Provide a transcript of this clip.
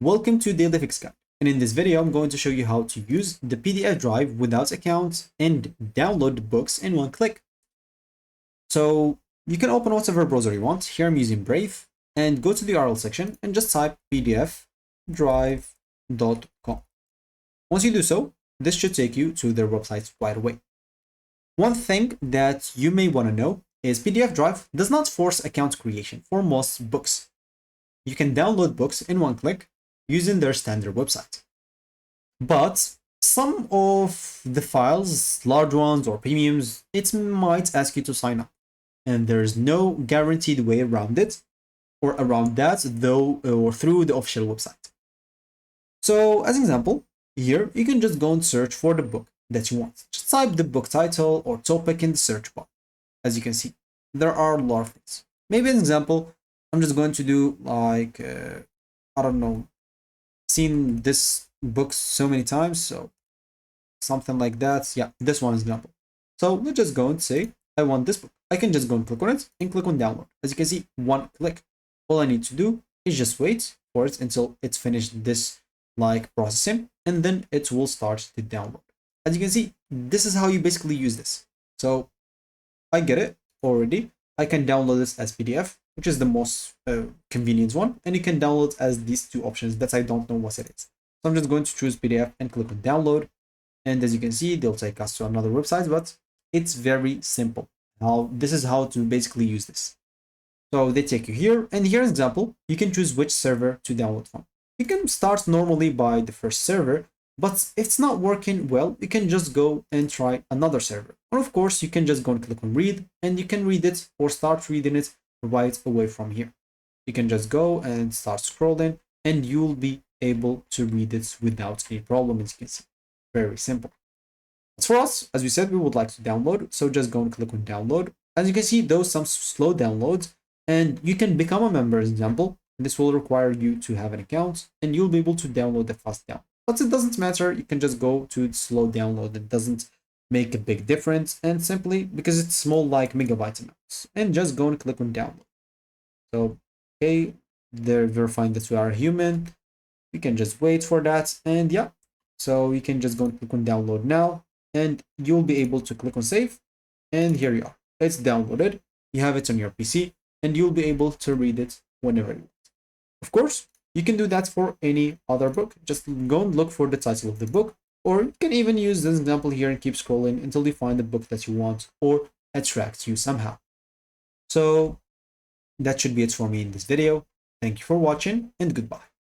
Welcome to Daily Fix Guide, and in this video I'm going to show you how to use the PDF drive without accounts and download books in one click. So you can open whatever browser you want. Here I'm using Brave, and go to the URL section and just type pdfdrive.com. Once you do so, this should take you to their website right away. One thing that you may want to know is PDF Drive does not force account creation for most books. You can download books in one click using their standard website. But some of the files, large ones or premiums, it might ask you to sign up. And there's no guaranteed way around it or around that, though, or through the official website. So as an example, here you can just go and search for the book that you want. Just type the book title or topic in the search bar. As you can see, there are a lot of things. Maybe an example, I'm just going to do like, I don't know, seen this book so many times, so something like that. Yeah, this one is example. So let's just go and say, I want this book. I can just go and click on it and click on download. As you can see, one click. All I need to do is just wait for it until it's finished this like processing, and then it will start to download. As you can see, this is how you basically use this. So I get it already. I can download this as PDF, which is the most convenient one, and you can download as these two options that I don't know what it is. So I'm just going to choose PDF and click on download, and as you can see, they'll take us to another website, but it's very simple. Now this is how to basically use this. So they take you here, and here's an example. You can choose which server to download from. You can start normally by the first server, but if it's not working well, you can just go and try another server. Or of course, you can just go and click on read, and you can read it or start reading it right away from here. You can just go and start scrolling, and you'll be able to read it without any problem, as you can see. Very simple. As for us, as we said, we would like to download, so just go and click on download. As you can see, those some slow downloads, and you can become a member, as an example. This will require you to have an account, and you'll be able to download the fast down. But it doesn't matter, you can just go to slow download. It doesn't make a big difference, and simply because it's small like megabyte amounts, and just go and click on download. So okay, they're verifying that we are human. You can just wait for that, and yeah, so you can just go and click on download now, and you'll be able to click on save, and here you are. It's downloaded. You have it on your PC, and you'll be able to read it whenever you want. Of course, you can do that for any other book. Just go and look for the title of the book, or you can even use this example here and keep scrolling until you find the book that you want or attracts you somehow. So that should be it for me in this video. Thank you for watching, and goodbye.